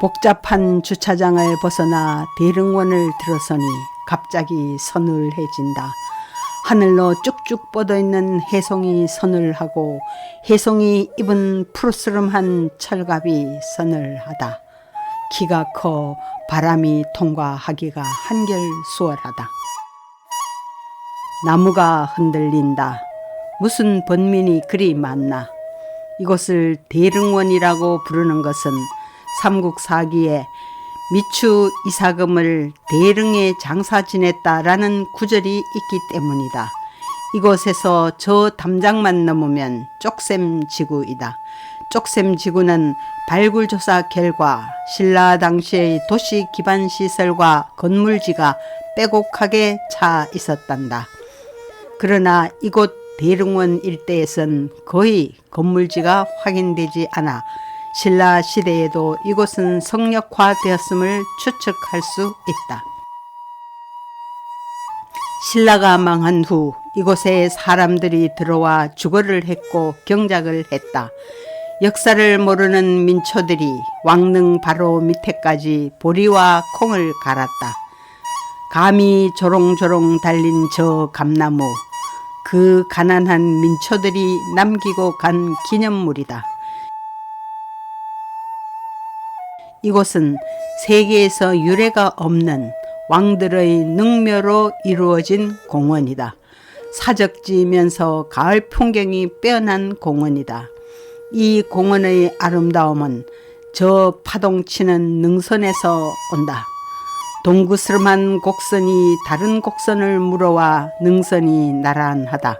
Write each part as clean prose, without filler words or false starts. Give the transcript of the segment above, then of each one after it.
복잡한 주차장을 벗어나 대릉원을 들어서니 갑자기 서늘해진다. 하늘로 쭉쭉 뻗어있는 해송이 서늘하고 해송이 입은 푸르스름한 철갑이 서늘하다. 키가 커 바람이 통과하기가 한결 수월하다. 나무가 흔들린다. 무슨 번민이 그리 많나. 이곳을 대릉원이라고 부르는 것은 삼국사기에 미추 이사금을 대릉에 장사 지냈다라는 구절이 있기 때문이다. 이곳에서 저 담장만 넘으면 쪽샘지구이다. 쪽샘지구는 발굴조사 결과 신라 당시의 도시 기반 시설과 건물지가 빼곡하게 차 있었단다. 그러나 이곳 대릉원 일대에선 거의 건물지가 확인되지 않아 신라 시대에도 이곳은 성역화되었음을 추측할 수 있다. 신라가 망한 후 이곳에 사람들이 들어와 주거를 했고 경작을 했다. 역사를 모르는 민초들이 왕릉 바로 밑에까지 보리와 콩을 갈았다. 감이 조롱조롱 달린 저 감나무, 그 가난한 민초들이 남기고 간 기념물이다. 이곳은 세계에서 유례가 없는 왕들의 능묘로 이루어진 공원이다. 사적지면서 가을 풍경이 빼어난 공원이다. 이 공원의 아름다움은 저 파동치는 능선에서 온다. 동그스름한 곡선이 다른 곡선을 물어와 능선이 나란하다.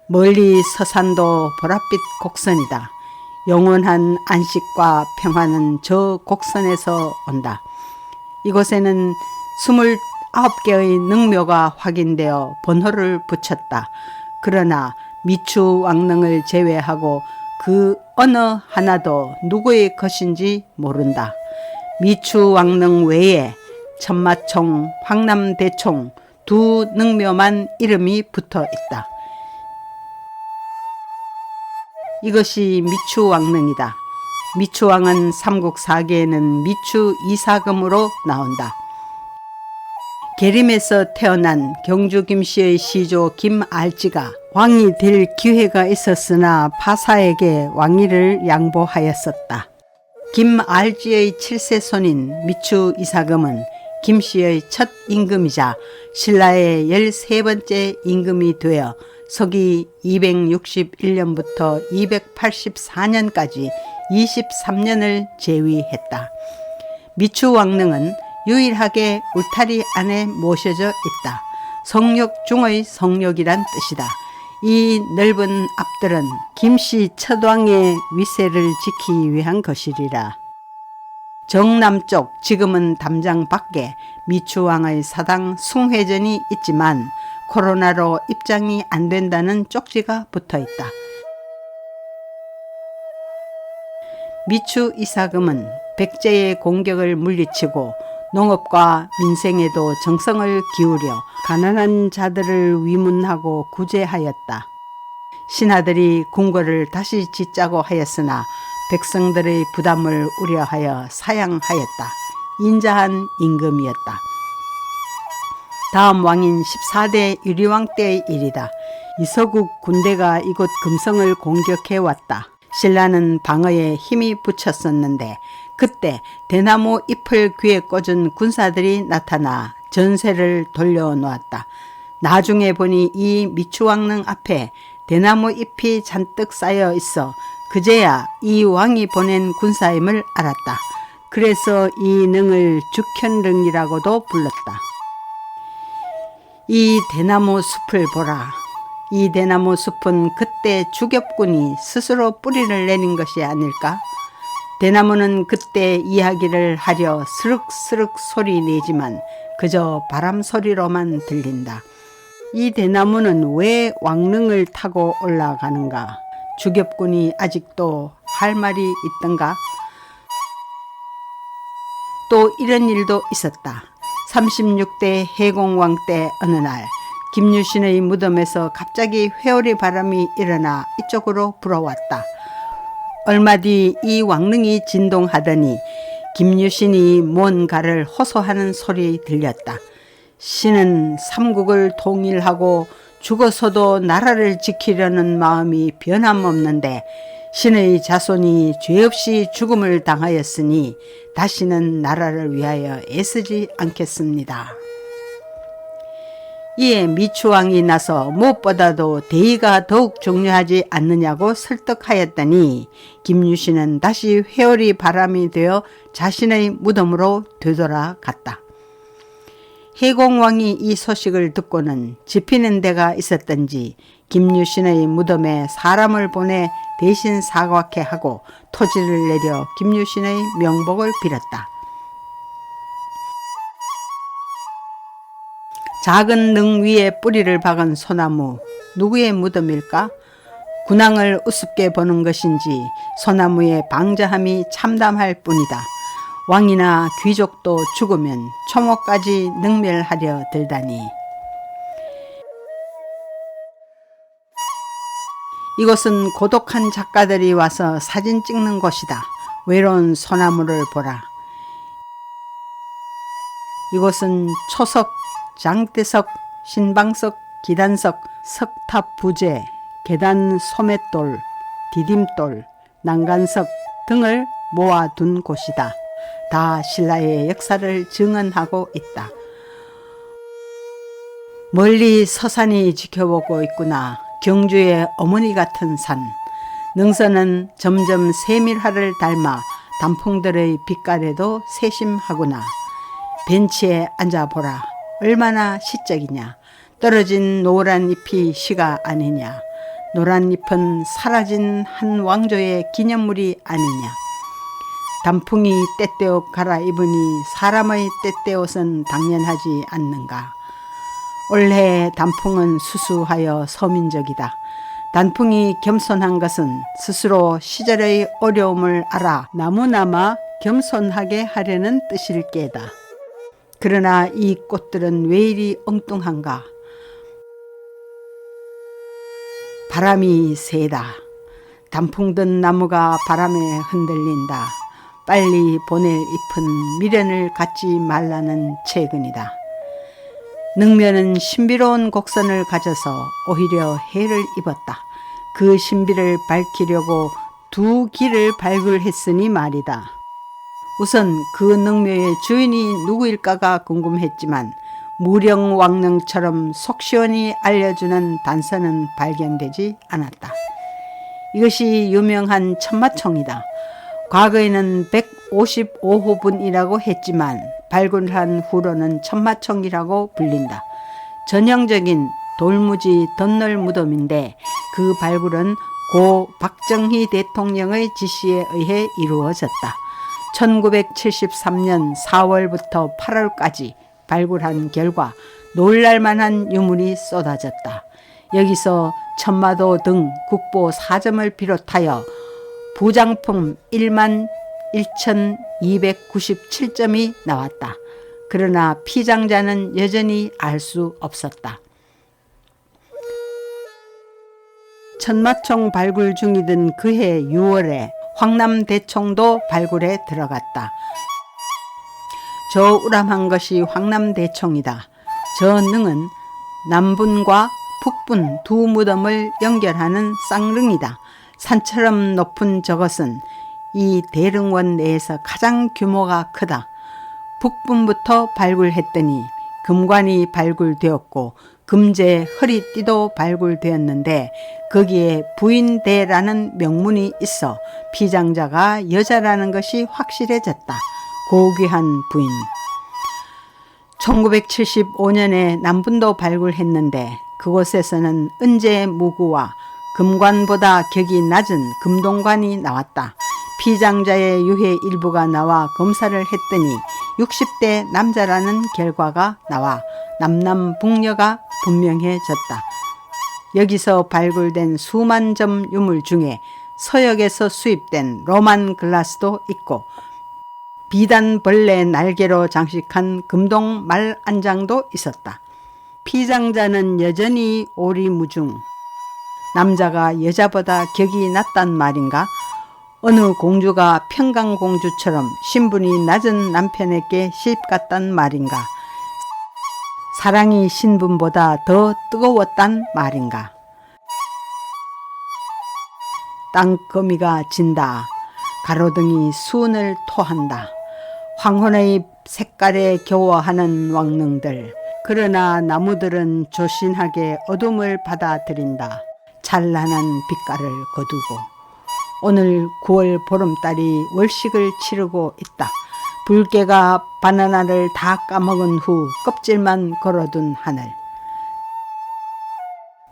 멀리 서산도 보랏빛 곡선이다. 영원한 안식과 평화는 저 곡선에서 온다. 이곳에는 29개의 능묘가 확인되어 번호를 붙였다. 그러나 미추 왕릉을 제외하고 그 어느 하나도 누구의 것인지 모른다. 미추 왕릉 외에 천마총, 황남대총 두 능묘만 이름이 붙어 있다. 이것이 미추왕릉이다. 미추왕은 삼국사기에는 미추 이사금으로 나온다. 계림에서 태어난 경주 김씨의 시조 김알지가 왕이 될 기회가 있었으나 파사에게 왕위를 양보하였었다. 김알지의 7세 손인 미추 이사금은 김씨의 첫 임금이자 신라의 13번째 임금이 되어 서기 261년부터 284년까지 23년을 재위했다. 미추 왕릉은 유일하게 울타리 안에 모셔져 있다. 성역 중의 성역이란 뜻이다. 이 넓은 앞들은 김씨 첫 왕의 위세를 지키기 위한 것이리라. 정남쪽 지금은 담장 밖에 미추왕의 사당 숭회전이 있지만 코로나로 입장이 안 된다는 쪽지가 붙어 있다. 미추 이사금은 백제의 공격을 물리치고 농업과 민생에도 정성을 기울여 가난한 자들을 위문하고 구제하였다. 신하들이 궁궐을 다시 짓자고 하였으나 백성들의 부담을 우려하여 사양하였다. 인자한 임금이었다. 다음 왕인 14대 유리왕 때의 일이다. 이서국 군대가 이곳 금성을 공격해왔다. 신라는 방어에 힘이 붙였었는데 그때 대나무 잎을 귀에 꽂은 군사들이 나타나 전세를 돌려놓았다. 나중에 보니 이 미추왕릉 앞에 대나무 잎이 잔뜩 쌓여 있어 그제야 이 왕이 보낸 군사임을 알았다. 그래서 이 능을 죽현릉이라고도 불렀다. 이 대나무 숲을 보라. 이 대나무 숲은 그때 주겹군이 스스로 뿌리를 내린 것이 아닐까? 대나무는 그때 이야기를 하려 스륵스륵 소리 내지만 그저 바람 소리로만 들린다. 이 대나무는 왜 왕릉을 타고 올라가는가? 주겹군이 아직도 할 말이 있던가? 또 이런 일도 있었다. 36대 해공왕 때 어느 날 김유신의 무덤에서 갑자기 회오리 바람이 일어나 이쪽으로 불어왔다. 얼마 뒤 이 왕릉이 진동하더니 김유신이 뭔가를 호소하는 소리 들렸다. 신은 삼국을 통일하고 죽어서도 나라를 지키려는 마음이 변함없는데 신의 자손이 죄 없이 죽음을 당하였으니 다시는 나라를 위하여 애쓰지 않겠습니다. 이에 미추왕이 나서 무엇보다도 대의가 더욱 중요하지 않느냐고 설득하였더니 김유신은 다시 회오리 바람이 되어 자신의 무덤으로 되돌아갔다. 해공왕이 이 소식을 듣고는 지피는 데가 있었던지 김유신의 무덤에 사람을 보내 대신 사과케 하고 토지를 내려 김유신의 명복을 빌었다. 작은 능 위에 뿌리를 박은 소나무, 누구의 무덤일까? 군왕을 우습게 보는 것인지 소나무의 방자함이 참담할 뿐이다. 왕이나 귀족도 죽으면 초목까지 능멸하려 들다니. 이곳은 고독한 작가들이 와서 사진 찍는 곳이다. 외로운 소나무를 보라. 이곳은 초석, 장대석, 신방석, 기단석, 석탑 부재, 계단 소맷돌, 디딤돌, 난간석 등을 모아둔 곳이다. 다 신라의 역사를 증언하고 있다. 멀리 서산이 지켜보고 있구나. 경주의 어머니 같은 산. 능선은 점점 세밀화를 닮아 단풍들의 빛깔에도 세심하구나. 벤치에 앉아보라. 얼마나 시적이냐. 떨어진 노란 잎이 시가 아니냐. 노란 잎은 사라진 한 왕조의 기념물이 아니냐. 단풍이 때때옷 갈아입으니 사람의 때때옷은 당연하지 않는가. 올해 단풍은 수수하여 서민적이다. 단풍이 겸손한 것은 스스로 시절의 어려움을 알아 나무나마 겸손하게 하려는 뜻일 게다. 그러나 이 꽃들은 왜 이리 엉뚱한가. 바람이 세다. 단풍 든 나무가 바람에 흔들린다. 빨리 보낼 잎은 미련을 갖지 말라는 채근이다. 능면은 신비로운 곡선을 가져서 오히려 해를 입었다. 그 신비를 밝히려고 두 길을 발굴했으니 말이다. 우선 그 능묘의 주인이 누구일까가 궁금했지만 무령왕릉처럼 속 시원히 알려주는 단서는 발견되지 않았다. 이것이 유명한 천마총이다. 과거에는 155호분이라고 했지만 발굴한 후로는 천마총이라고 불린다. 전형적인 돌무지 덧널 무덤인데 그 발굴은 고 박정희 대통령의 지시에 의해 이루어졌다. 1973년 4월부터 8월까지 발굴한 결과 놀랄만한 유물이 쏟아졌다. 여기서 천마도 등 국보 4점을 비롯하여 부장품 1만 1,297점이 나왔다. 그러나 피장자는 여전히 알 수 없었다. 천마총 발굴 중이던 그해 6월에 황남대총도 발굴에 들어갔다. 저 우람한 것이 황남대총이다. 저 능은 남분과 북분 두 무덤을 연결하는 쌍릉이다. 산처럼 높은 저것은 이 대릉원 내에서 가장 규모가 크다. 북분부터 발굴했더니 금관이 발굴되었고 금제 허리띠도 발굴되었는데 거기에 부인대라는 명문이 있어 피장자가 여자라는 것이 확실해졌다. 고귀한 부인. 1975년에 남분도 발굴했는데 그곳에서는 은제 무구와 금관보다 격이 낮은 금동관이 나왔다. 피장자의 유해 일부가 나와 검사를 했더니 60대 남자라는 결과가 나와 남남북녀가 분명해졌다. 여기서 발굴된 수만 점 유물 중에 서역에서 수입된 로만 글라스도 있고 비단벌레 날개로 장식한 금동 말안장도 있었다. 피장자는 여전히 오리무중. 남자가 여자보다 격이 낮단 말인가? 어느 공주가 평강공주처럼 신분이 낮은 남편에게 시집갔단 말인가? 사랑이 신분보다 더 뜨거웠단 말인가? 땅거미가 진다. 가로등이 수은을 토한다. 황혼의 색깔에 겨워하는 왕릉들. 그러나 나무들은 조신하게 어둠을 받아들인다. 찬란한 빛깔을 거두고. 오늘 9월 보름달이 월식을 치르고 있다. 불개가 바나나를 다 까먹은 후 껍질만 걸어둔 하늘.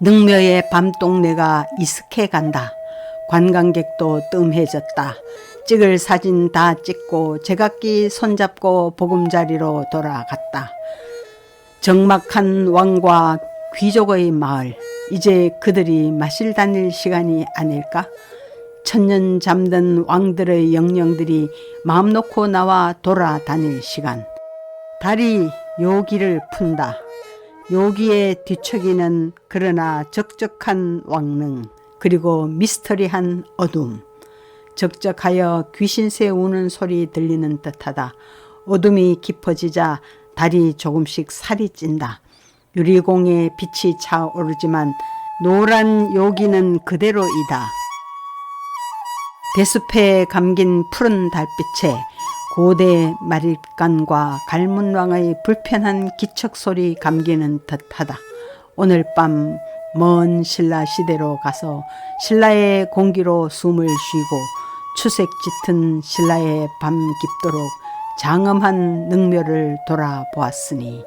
능묘의 밤동네가 이슥해 간다. 관광객도 뜸해졌다. 찍을 사진 다 찍고 제각기 손잡고 보금자리로 돌아갔다. 적막한 왕과 귀족의 마을, 이제 그들이 마실 다닐 시간이 아닐까? 천년 잠든 왕들의 영령들이 마음 놓고 나와 돌아다닐 시간. 달이 요기를 푼다. 요기에 뒤척이는 그러나 적적한 왕릉, 그리고 미스터리한 어둠. 적적하여 귀신새 우는 소리 들리는 듯하다. 어둠이 깊어지자 달이 조금씩 살이 찐다. 유리공에 빛이 차오르지만 노란 요기는 그대로이다. 대숲에 감긴 푸른 달빛에 고대 마립간과 갈문왕의 불편한 기척소리 감기는 듯하다. 오늘 밤 먼 신라 시대로 가서 신라의 공기로 숨을 쉬고 추색 짙은 신라의 밤 깊도록 장엄한 능묘를 돌아보았으니